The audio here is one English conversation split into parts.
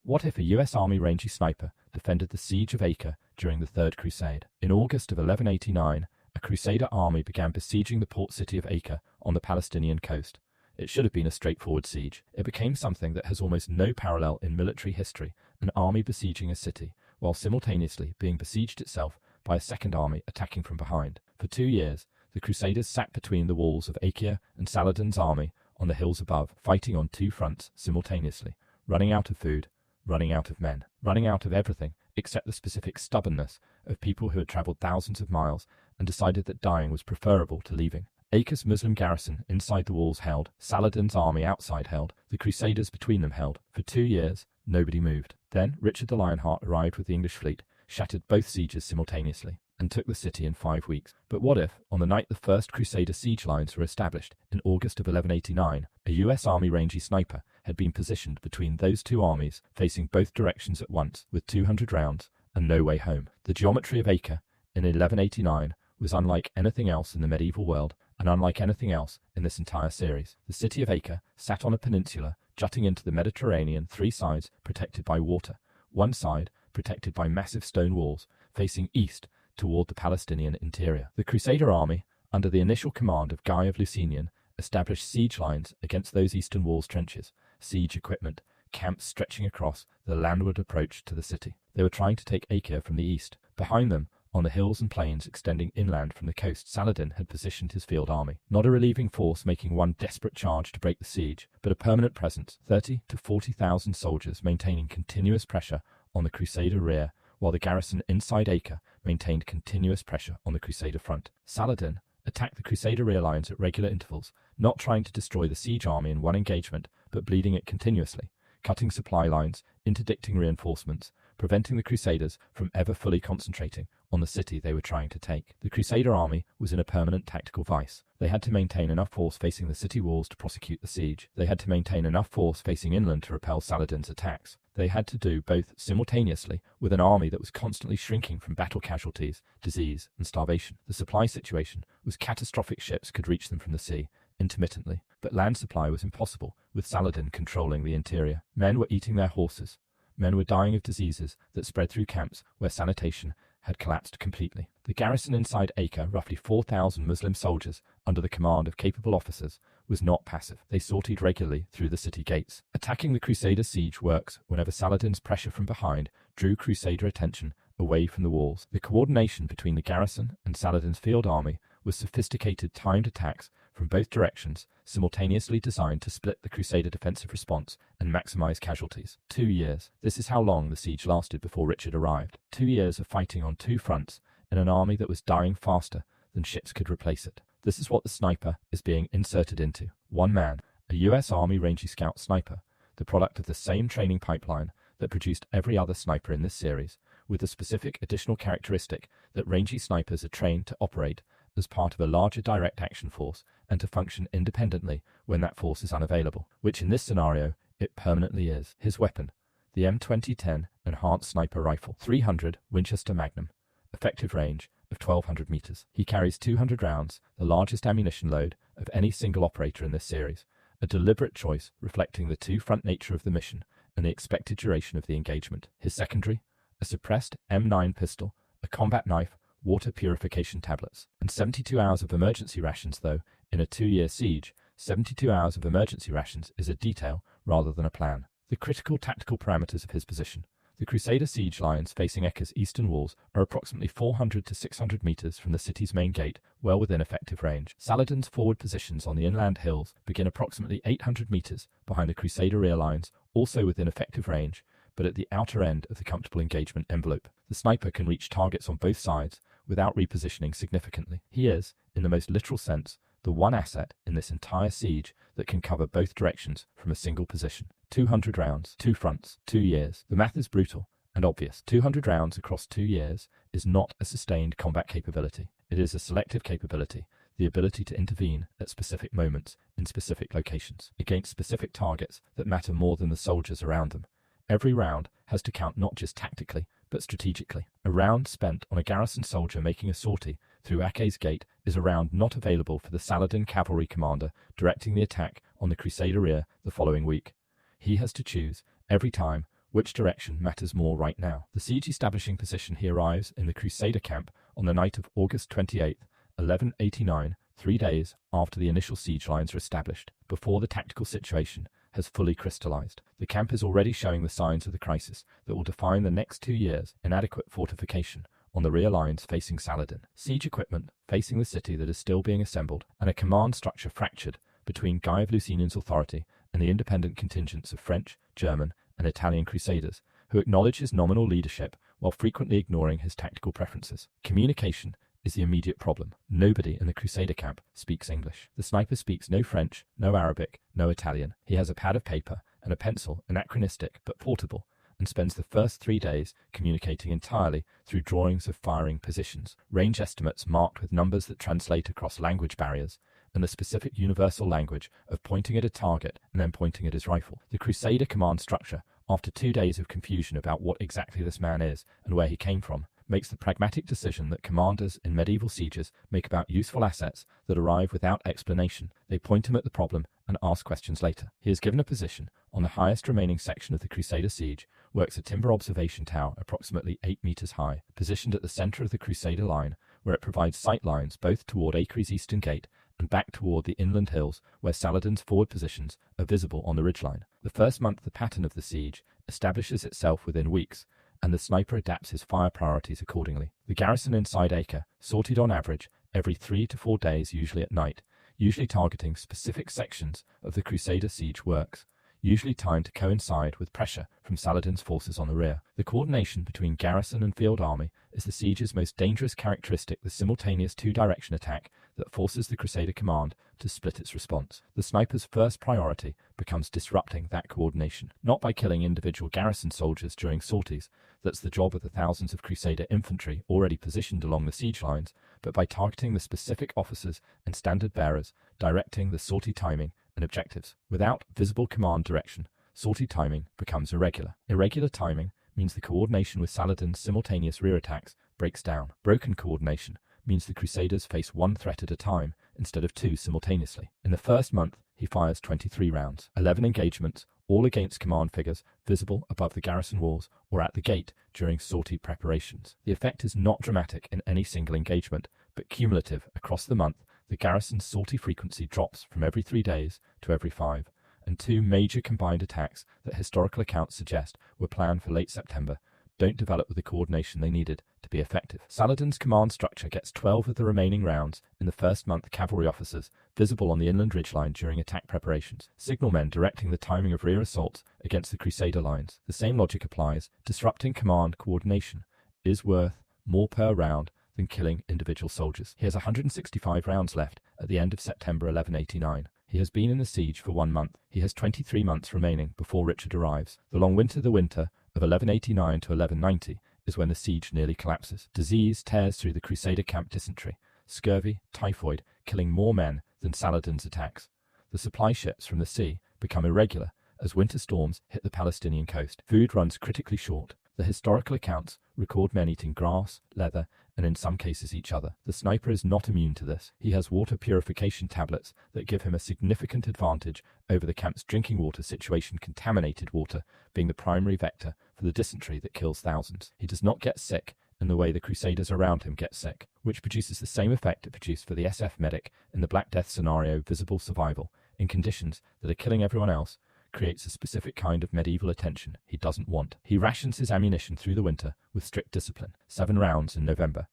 What if a US Army Ranger sniper defended the Siege of Acre during the Third Crusade? In August of 1189, a Crusader army began besieging the port city of Acre on the Palestinian coast. It should have been a straightforward siege. It became something that has almost no parallel in military history, an army besieging a city, while simultaneously being besieged itself by a second army attacking from behind. For 2 years, the Crusaders sat between the walls of Acre and Saladin's army on the hills above, fighting on 2 fronts simultaneously, running out of food, running out of men, running out of everything except the specific stubbornness of people who had travelled thousands of miles and decided that dying was preferable to leaving. Acre's Muslim garrison inside the walls held, Saladin's army outside held, the Crusaders between them held. For 2 years, nobody moved. Then Richard the Lionheart arrived with the English fleet, shattered both sieges simultaneously, and took the city in 5 weeks. But what if, on the night the first Crusader siege lines were established, in August of 1189, a US Army Ranger sniper had been positioned between those 2 armies, facing both directions at once, with 200 rounds, and no way home? The geometry of Acre, in 1189, was unlike anything else in the medieval world, and unlike anything else in this entire series. The city of Acre sat on a peninsula jutting into the Mediterranean, 3 sides protected by water, 1 side protected by massive stone walls, facing east toward the Palestinian interior. The Crusader army, under the initial command of Guy of Lusignan, established siege lines against those eastern walls' trenches, siege equipment, camps stretching across the landward approach to the city. They were trying to take Acre from the east. Behind them, on the hills and plains extending inland from the coast, Saladin had positioned his field army. Not a relieving force making one desperate charge to break the siege, but a permanent presence, 30 to 40,000 soldiers maintaining continuous pressure on the Crusader rear, while the garrison inside Acre maintained continuous pressure on the Crusader front. Saladin attacked the Crusader rear lines at regular intervals, not trying to destroy the siege army in one engagement, but bleeding it continuously, cutting supply lines, interdicting reinforcements, preventing the Crusaders from ever fully concentrating on the city they were trying to take. The Crusader army was in a permanent tactical vice. They had to maintain enough force facing the city walls to prosecute the siege. They had to maintain enough force facing inland to repel Saladin's attacks. They had to do both simultaneously with an army that was constantly shrinking from battle casualties, disease, and starvation. The supply situation was catastrophic. Ships could reach them from the sea intermittently, but land supply was impossible, with Saladin controlling the interior. Men were eating their horses. Men were dying of diseases that spread through camps where sanitation had collapsed completely. The garrison inside Acre, roughly 4,000 Muslim soldiers under the command of capable officers, was not passive. They sortied regularly through the city gates. Attacking the Crusader siege works whenever Saladin's pressure from behind drew Crusader attention away from the walls. The coordination between the garrison and Saladin's field army was sophisticated timed attacks from both directions, simultaneously designed to split the Crusader defensive response and maximize casualties. 2 years. This is how long the siege lasted before Richard arrived. 2 years of fighting on 2 fronts in an army that was dying faster than ships could replace it. This is what the sniper is being inserted into. One man, a US Army Ranger Scout sniper, the product of the same training pipeline that produced every other sniper in this series, with the specific additional characteristic that Ranger snipers are trained to operate as part of a larger direct action force and to function independently when that force is unavailable, which in this scenario it permanently is. His weapon, the M2010 Enhanced Sniper Rifle, 300 Winchester Magnum, effective range of 1,200 meters. He carries 200 rounds, the largest ammunition load of any single operator in this series, a deliberate choice reflecting the 2-front nature of the mission and the expected duration of the engagement. His secondary, a suppressed M9 pistol, a combat knife, water purification tablets, and 72 hours of emergency rations. Though in a 2-year siege, 72 hours of emergency rations is a detail rather than a plan. The critical tactical parameters of his position. The Crusader siege lines facing Acre's eastern walls are approximately 400 to 600 meters from the city's main gate, well within effective range. Saladin's forward positions on the inland hills begin approximately 800 meters behind the Crusader rear lines, also within effective range, but at the outer end of the comfortable engagement envelope. The sniper can reach targets on both sides without repositioning significantly. He is, in the most literal sense, the one asset in this entire siege that can cover both directions from a single position. 200 rounds, 2 fronts, 2 years. The math is brutal and obvious. 200 rounds across 2 years is not a sustained combat capability. It is a selective capability, the ability to intervene at specific moments in specific locations, against specific targets that matter more than the soldiers around them. Every round has to count not just tactically, but strategically. A round spent on a garrison soldier making a sortie through Acre's gate is a round not available for the Saladin cavalry commander directing the attack on the Crusader rear the following week. He has to choose, every time, which direction matters more right now. The siege establishing position he arrives in the Crusader camp on the night of August 28, 1189, 3 days after the initial siege lines are established, before the tactical situation has fully crystallized. The camp is already showing the signs of the crisis that will define the next 2 years: inadequate fortification on the rear lines facing Saladin, siege equipment facing the city that is still being assembled, and a command structure fractured between Guy of Lusignan's authority and the independent contingents of French, German, and Italian crusaders, who acknowledge his nominal leadership while frequently ignoring his tactical preferences. Communication is the immediate problem. Nobody in the Crusader camp speaks English. The sniper speaks no French, no Arabic, no Italian. He has a pad of paper and a pencil, anachronistic but portable, and spends the first 3 days communicating entirely through drawings of firing positions, range estimates marked with numbers that translate across language barriers, and the specific universal language of pointing at a target and then pointing at his rifle. The Crusader command structure, after 2 days of confusion about what exactly this man is and where he came from, makes the pragmatic decision that commanders in medieval sieges make about useful assets that arrive without explanation. They point him at the problem and ask questions later. He is given a position on the highest remaining section of the Crusader siege, works a timber observation tower approximately 8 meters high, positioned at the center of the Crusader line, where it provides sight lines both toward Acre's eastern gate and back toward the inland hills where Saladin's forward positions are visible on the ridgeline. The first month the pattern of the siege establishes itself within weeks, and the sniper adapts his fire priorities accordingly. The garrison inside Acre sorted on average every 3 to 4 days, usually at night, usually targeting specific sections of the Crusader siege works, usually timed to coincide with pressure from Saladin's forces on the rear. The coordination between garrison and field army is the siege's most dangerous characteristic, the simultaneous two-direction attack that forces the Crusader command to split its response. The sniper's first priority becomes disrupting that coordination, not by killing individual garrison soldiers during sorties, that's the job of the thousands of Crusader infantry already positioned along the siege lines, but by targeting the specific officers and standard bearers, directing the sortie timing and objectives. Without visible command direction, sortie timing becomes irregular. Irregular timing means the coordination with Saladin's simultaneous rear attacks breaks down. Broken coordination means the Crusaders face one threat at a time instead of 2 simultaneously. In the first month, he fires 23 rounds, 11 engagements, all against command figures visible above the garrison walls or at the gate during sortie preparations. The effect is not dramatic in any single engagement, but cumulative across the month. The garrison's sortie frequency drops from every 3 days to every 5, and 2 major combined attacks that historical accounts suggest were planned for late September don't develop with the coordination they needed to be effective. Saladin's command structure gets 12 of the remaining rounds in the first month. Cavalry officers visible on the inland ridgeline during attack preparations, signalmen directing the timing of rear assaults against the Crusader lines. The same logic applies. Disrupting command coordination is worth more per round than killing individual soldiers. He has 165 rounds left at the end of September 1189. He has been in the siege for 1 month. He has 23 months remaining before Richard arrives. The long winter, the winter of 1189 to 1190, is when the siege nearly collapses. Disease tears through the Crusader camp: dysentery, scurvy, typhoid, killing more men than Saladin's attacks. The supply ships from the sea become irregular as winter storms hit the Palestinian coast. Food runs critically short. The historical accounts record men eating grass, leather, and in some cases each other. The sniper is not immune to this. He has water purification tablets that give him a significant advantage over the camp's drinking water situation, contaminated water being the primary vector for the dysentery that kills thousands. He does not get sick in the way the Crusaders around him get sick, which produces the same effect it produced for the SF medic in the Black Death scenario. Visible survival in conditions that are killing everyone else creates a specific kind of medieval attention he doesn't want. He rations his ammunition through the winter with strict discipline. 7 rounds in November,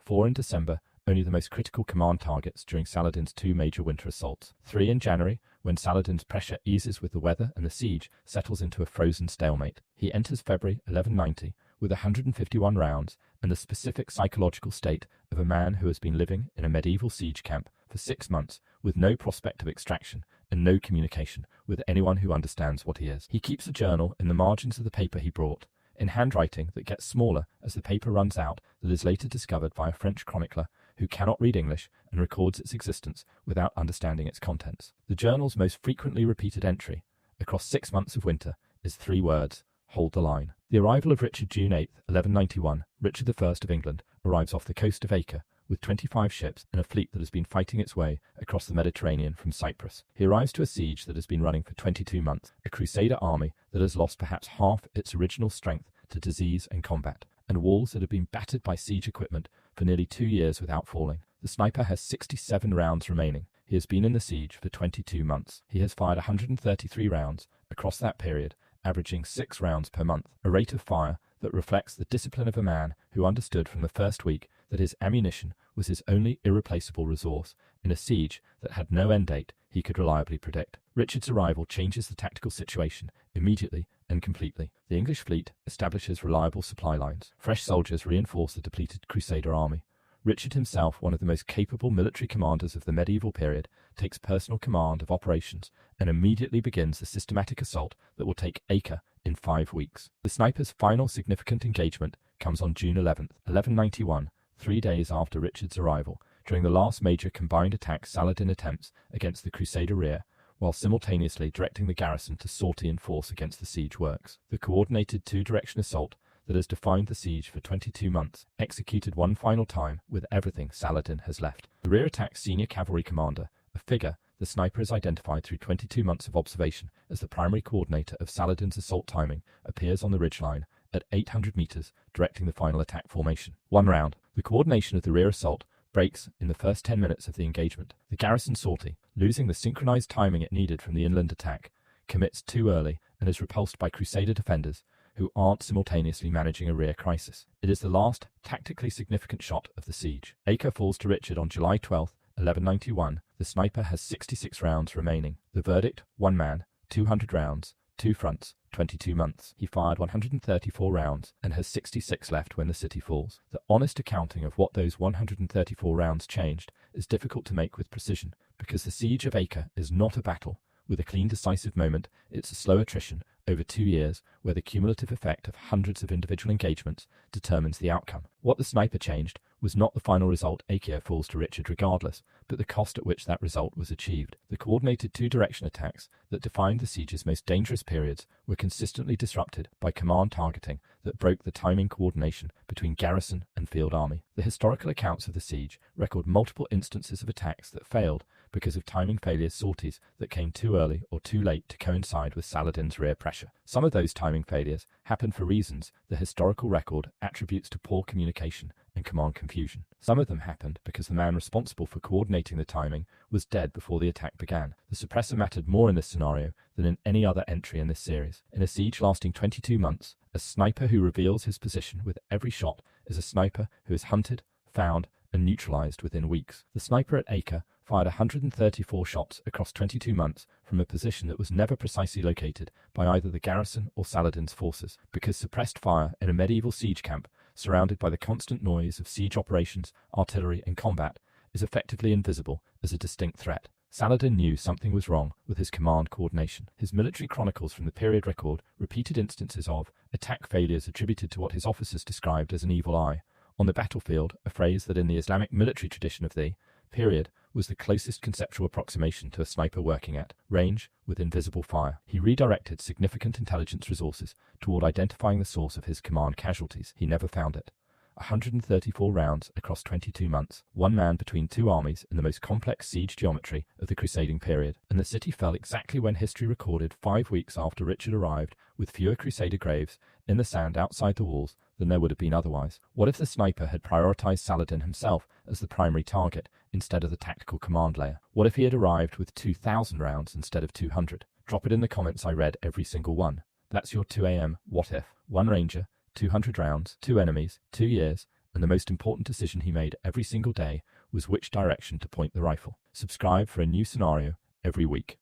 4 in December, only the most critical command targets during Saladin's 2 major winter assaults. 3 in January, when Saladin's pressure eases with the weather and the siege settles into a frozen stalemate. He enters February 1190 with 151 rounds and the specific psychological state of a man who has been living in a medieval siege camp for 6 months with no prospect of extraction and no communication with anyone who understands what he is. He keeps a journal in the margins of the paper he brought, in handwriting that gets smaller as the paper runs out, that is later discovered by a French chronicler who cannot read English and records its existence without understanding its contents. The journal's most frequently repeated entry across 6 months of winter is 3 words: hold the line. The arrival of Richard, June 8, 1191, Richard I of England, arrives off the coast of Acre with 25 ships and a fleet that has been fighting its way across the Mediterranean from Cyprus. He arrives to a siege that has been running for 22 months, a Crusader army that has lost perhaps half its original strength to disease and combat, and walls that have been battered by siege equipment for nearly 2 years without falling. The sniper has 67 rounds remaining. He has been in the siege for 22 months. He has fired 133 rounds across that period, averaging 6 rounds per month, a rate of fire that reflects the discipline of a man who understood from the first week that his ammunition was his only irreplaceable resource in a siege that had no end date he could reliably predict. Richard's arrival changes the tactical situation immediately and completely. The English fleet establishes reliable supply lines. Fresh soldiers reinforce the depleted Crusader army. Richard himself, one of the most capable military commanders of the medieval period, takes personal command of operations and immediately begins the systematic assault that will take Acre in 5 weeks. The sniper's final significant engagement comes on June 11th, 1191, 3 days after Richard's arrival, during the last major combined attack Saladin attempts against the Crusader rear, while simultaneously directing the garrison to sortie in force against the siege works. The coordinated two-direction assault that has defined the siege for 22 months, executed one final time with everything Saladin has left. The rear attack's senior cavalry commander, a figure the sniper is identified through 22 months of observation as the primary coordinator of Saladin's assault timing, appears on the ridgeline at 800 meters, directing the final attack formation. 1 round. The coordination of the rear assault breaks in the first 10 minutes of the engagement. The garrison sortie, losing the synchronized timing it needed from the inland attack, commits too early and is repulsed by Crusader defenders who aren't simultaneously managing a rear crisis. It is the last tactically significant shot of the siege. Acre falls to Richard on July 12, 1191. The sniper has 66 rounds remaining. The verdict: 1 man, 200 rounds, 2 fronts, 22 months. He fired 134 rounds and has 66 left when the city falls. The honest accounting of what those 134 rounds changed is difficult to make with precision, because the Siege of Acre is not a battle with a clean decisive moment. It's a slow attrition over 2 years, where the cumulative effect of hundreds of individual engagements determines the outcome. What the sniper changed was not the final result. Acre falls to Richard regardless, but the cost at which that result was achieved. The coordinated two-direction attacks that defined the siege's most dangerous periods were consistently disrupted by command targeting that broke the timing coordination between garrison and field army. The historical accounts of the siege record multiple instances of attacks that failed because of timing failures, sorties that came too early or too late to coincide with Saladin's rear pressure. Some of those timing failures happened for reasons the historical record attributes to poor communication and command confusion. Some of them happened because the man responsible for coordinating the timing was dead before the attack began. The suppressor mattered more in this scenario than in any other entry in this series. In a siege lasting 22 months, a sniper who reveals his position with every shot is a sniper who is hunted, found, and neutralized within weeks. The sniper at Acre fired 134 shots across 22 months from a position that was never precisely located by either the garrison or Saladin's forces, because suppressed fire in a medieval siege camp, surrounded by the constant noise of siege operations, artillery, and combat, is effectively invisible as a distinct threat. Saladin knew something was wrong with his command coordination. His military chronicles from the period record repeated instances of attack failures attributed to what his officers described as an evil eye. On the battlefield, a phrase that in the Islamic military tradition of the period was the closest conceptual approximation to a sniper working at range with invisible fire. He redirected significant intelligence resources toward identifying the source of his command casualties. He never found it. 134 rounds across 22 months, 1 man between 2 armies in the most complex siege geometry of the crusading period, and the city fell exactly when history recorded 5 weeks after Richard arrived, with fewer Crusader graves in the sand outside the walls than there would have been otherwise. What if the sniper had prioritized Saladin himself as the primary target instead of the tactical command layer? What if he had arrived with 2,000 rounds instead of 200? Drop it in the comments. I read every single one. That's your 2 AM what if. 1 ranger, 200 rounds, 2 enemies, 2 years, and the most important decision he made every single day was which direction to point the rifle. Subscribe for a new scenario every week.